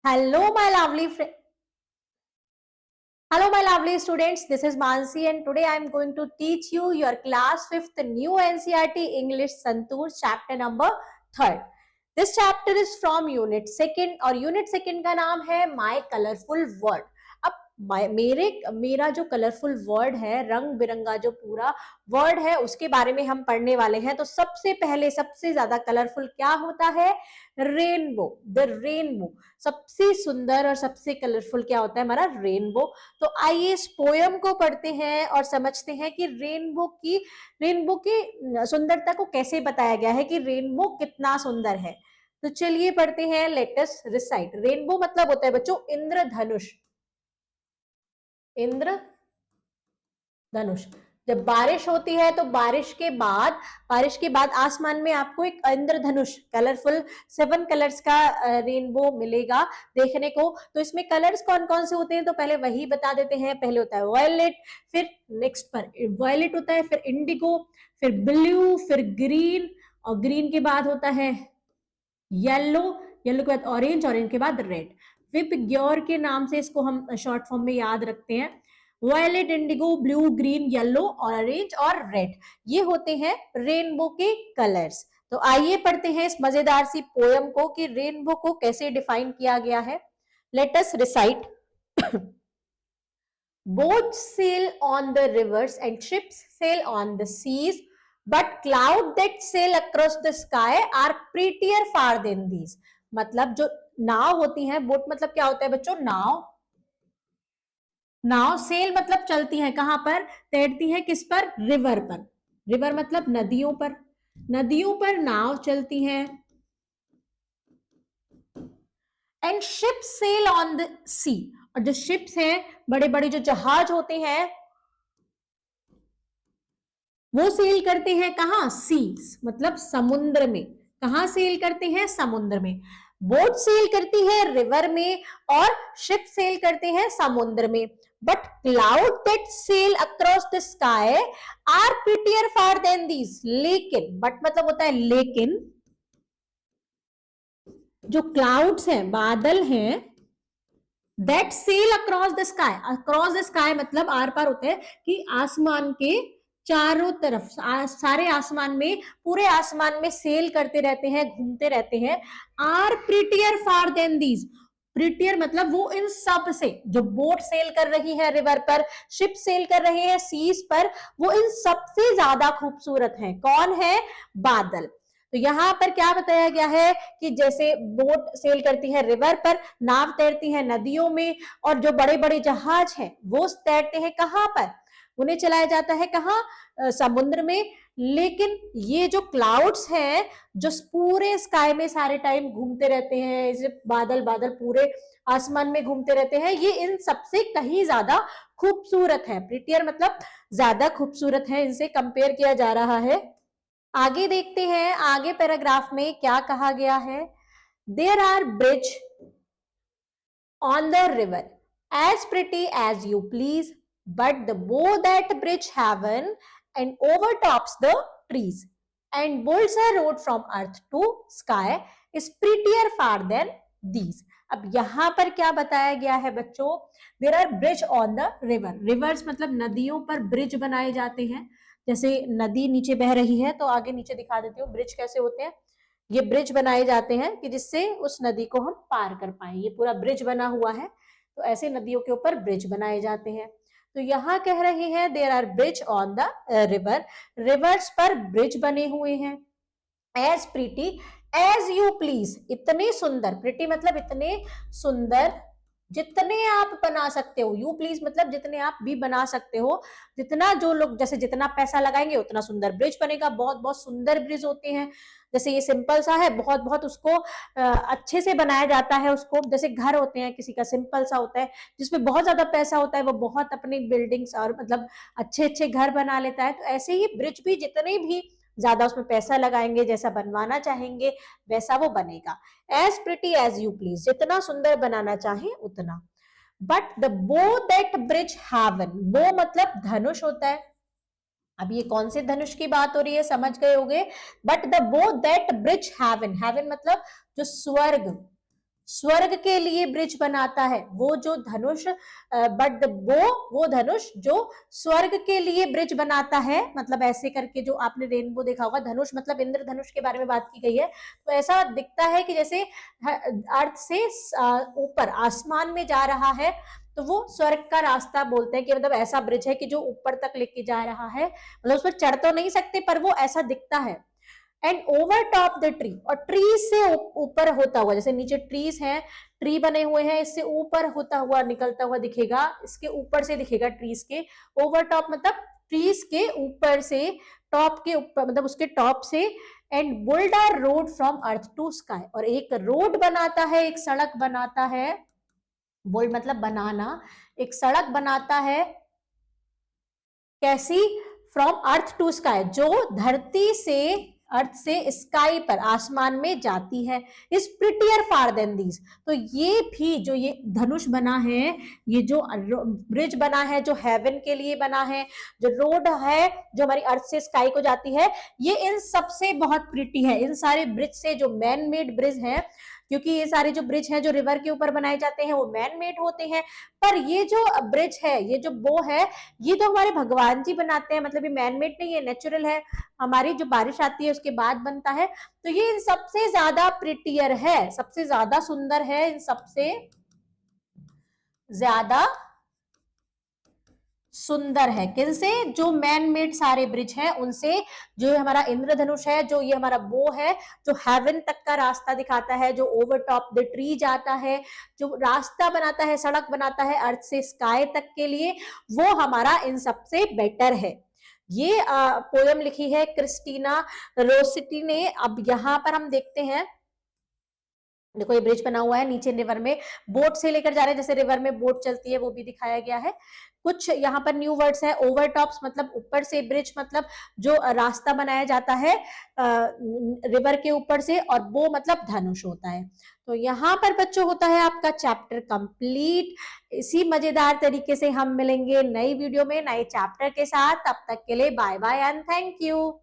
Hello, my lovely friend. Hello, my lovely students. This is Mansi, and today I am going to teach you your class 5th new NCERT English Santur chapter number 3rd. This chapter is from unit 2nd और unit 2nd का नाम है My Colorful World. अब मेरा जो colourful word है, रंग बिरंगा जो पूरा वर्ड है, उसके बारे में हम पढ़ने वाले हैं. तो सबसे पहले सबसे ज्यादा कलरफुल क्या होता है? रेनबो. द रेनबो सबसे सुंदर और सबसे कलरफुल क्या होता है? हमारा रेनबो. तो आइए इस पोयम को पढ़ते हैं और समझते हैं कि रेनबो की सुंदरता को कैसे बताया गया है, कि रेनबो कितना सुंदर है. तो चलिए पढ़ते हैं. Let us recite. रेनबो मतलब होता है बच्चों इंद्रधनुष. इंद्रधनुष. जब बारिश होती है तो बारिश के बाद आसमान में आपको एक इंद्रधनुष कलरफुल 7 कलर्स का रेनबो मिलेगा देखने को. तो इसमें कलर्स कौन कौन से होते हैं तो पहले वही बता देते हैं. पहले होता है वायलेट, फिर नेक्स्ट पर वायलेट होता है, फिर इंडिगो, फिर ब्लू, फिर ग्रीन, और ग्रीन के बाद होता है येलो, येलो के बाद ऑरेंज, ऑरेंज के बाद रेड. विपग्योर के नाम से इसको हम शॉर्ट फॉर्म में याद रखते हैं. Violet, indigo, blue, green, yellow, orange और रेड, ये होते हैं रेनबो के कलर्स. तो आइए पढ़ते हैं इस मजेदार सी पोयम को कि रेनबो को कैसे डिफाइन किया गया है. Let us recite. Boats sail on the rivers and ships sail on the seas, but clouds that sail across the sky are prettier far than these. मतलब जो नाव होती हैं, बोट मतलब क्या होता है बच्चों? नाव. नाव सेल मतलब चलती है, कहां पर? तैरती है. किस पर? रिवर पर. रिवर मतलब नदियों पर. नदियों पर नाव चलती हैं. And ship sail on the sea. और जो शिप्स हैं, बड़े बड़े जो जहाज होते हैं, वो सेल करते हैं कहां? सी मतलब समुद्र में. कहां सेल करते हैं? समुद्र में. बोट सेल करती है रिवर में और शिप सेल करते हैं समुद्र में. But cloud that sail across the sky are prettier far than these. लेकिन, बट मतलब होता है लेकिन, जो क्लाउड्स हैं, बादल हैं, that sail across the sky. Across the sky मतलब आर पार होता है कि आसमान के चारों तरफ, सारे आसमान में, पूरे आसमान में सेल करते रहते हैं, घूमते रहते हैं. Are prettier far than these. Prettier मतलब वो इन सब से, जो बोट सेल कर रही है रिवर पर, शिप सेल कर रहे हैं सीज पर, वो इन सबसे ज्यादा खूबसूरत है. कौन है? बादल. तो यहां पर क्या बताया गया है कि जैसे बोट सेल करती है रिवर पर, नाव तैरती है नदियों में, और जो बड़े बड़े जहाज हैं वो तैरते हैं कहां पर? उन्हें चलाया जाता है कहां? समुद्र में. लेकिन ये जो क्लाउड्स हैं, जो पूरे स्काई में सारे टाइम घूमते रहते हैं, इसे बादल बादल पूरे आसमान में घूमते रहते हैं, ये इन सबसे कहीं ज्यादा खूबसूरत है. प्रिटियर मतलब ज्यादा खूबसूरत है, इनसे कंपेयर किया जा रहा है. आगे देखते हैं, आगे पैराग्राफ में क्या कहा गया है. There are bridge on the river as pretty as you please, but the bow that bridge heaven and overtops the trees and builds a road from earth to sky is prettier far than these. अब यहां पर क्या बताया गया है बच्चों? There are bridge on the river. Rivers मतलब नदियों पर ब्रिज बनाए जाते हैं. जैसे नदी नीचे बह रही है, तो आगे नीचे दिखा देती हूँ ब्रिज कैसे होते हैं. ये ब्रिज बनाए जाते हैं कि जिससे उस नदी को हम पार कर पाए. ये पूरा ब्रिज बना हुआ है, तो ऐसे नदियों के ऊपर ब्रिज बनाए जाते हैं. तो यहां कह रहे हैं there are bridge on the river. Rivers पर ब्रिज बने हुए हैं. As pretty as you please. इतने सुंदर. प्रीटी मतलब इतने सुंदर, जितने आप बना सकते हो. यू प्लीज मतलब जितने आप भी बना सकते हो. जितना जो लोग, जैसे जितना पैसा लगाएंगे उतना सुंदर ब्रिज बनेगा. बहुत बहुत सुंदर ब्रिज होते हैं. जैसे ये सिंपल सा है, बहुत बहुत उसको अच्छे से बनाया जाता है. उसको जैसे घर होते हैं, किसी का सिंपल सा होता है, जिसमें बहुत ज्यादा पैसा होता है, वो बहुत अपनी बिल्डिंग्स और मतलब अच्छे अच्छे घर बना लेता है. तो ऐसे ही ब्रिज भी, जितने भी ज्यादा उसमें पैसा लगाएंगे, जैसा बनवाना चाहेंगे वैसा वो बनेगा. As pretty as you please. जितना सुंदर बनाना चाहे उतना. But the bow that bridge heaven. Bow मतलब धनुष होता है. अब ये कौन से धनुष की बात हो रही है समझ गए होंगे. But the bow that bridge haven. Haven मतलब जो स्वर्ग, स्वर्ग के लिए ब्रिज बनाता है, वो जो धनुष, बट वो धनुष जो स्वर्ग के लिए ब्रिज बनाता है, मतलब ऐसे करके जो आपने रेनबो देखा होगा, धनुष मतलब इंद्रधनुष के बारे में बात की गई है। तो ऐसा दिखता है कि जैसे अर्थ से ऊपर आसमान में जा रहा है, तो वो स्वर्ग का रास्ता बोलते हैं कि मतलब ऐसा ब्रिज है कि जो ऊपर तक लेके जा रहा है, मतलब उस पर चढ़ तो नहीं सकते पर वो ऐसा दिखता है। And over top the tree, और ट्री से ऊपर होता हुआ, जैसे नीचे ट्रीज हैं, ट्री बने हुए हैं, इससे ऊपर होता हुआ निकलता हुआ दिखेगा, इसके ऊपर से दिखेगा ट्रीज के। ओवर टॉप मतलब ट्रीज के ऊपर से, टॉप के ऊपर मतलब उसके टॉप से। And build a road from earth to sky, और एक रोड बनाता है, एक सड़क बनाता है, बुल्ड मतलब बनाना, एक सड़क बनाता है, कैसी, फ्रॉम अर्थ टू स्काई, जो धरती से, अर्थ से स्काई पर, आसमान में जाती है, is prettier far than these. तो ये भी जो ये धनुष बना है, ये जो ब्रिज बना है, जो हेवन के लिए बना है, जो रोड है जो हमारी अर्थ से स्काई को जाती है, ये इन सबसे बहुत प्रिटी है, इन सारे ब्रिज से, जो मैन मेड ब्रिज है, क्योंकि ये सारे जो ब्रिज हैं जो रिवर के ऊपर बनाए जाते हैं वो मैन मेड होते हैं, पर ये जो ब्रिज है, ये जो बो है, ये तो हमारे भगवान जी बनाते हैं, मतलब ये मैनमेड नहीं, ये नेचुरल है, हमारी जो बारिश आती है उसके बाद बनता है। तो ये इन सबसे ज्यादा प्रिटियर है, सबसे ज्यादा सुंदर है, इन सबसे ज्यादा सुंदर है, किनसे, जो मैन मेड सारे ब्रिज हैं उनसे। जो हमारा इंद्रधनुष है, जो ये हमारा बो है, जो हेवन तक का रास्ता दिखाता है, जो ओवर टॉप द ट्री जाता है, जो रास्ता बनाता है, सड़क बनाता है अर्थ से स्काई तक के लिए, वो हमारा इन सबसे बेटर है। ये पोयम लिखी है क्रिस्टीना रोसिटी ने। अब यहाँ पर हम देखते हैं, देखो ये ब्रिज बना हुआ है, नीचे रिवर में बोट से लेकर जा रहे हैं, जैसे रिवर में बोट चलती है वो भी दिखाया गया है। कुछ यहाँ पर न्यू वर्ड्स है, ओवर टॉप्स मतलब ऊपर से, ब्रिज मतलब जो रास्ता बनाया जाता है रिवर के ऊपर से, और बो मतलब धनुष होता है। तो यहाँ पर बच्चों होता है आपका चैप्टर कंप्लीट। इसी मजेदार तरीके से हम मिलेंगे नई वीडियो में नए चैप्टर के साथ, तब तक के लिए bye bye and thank you.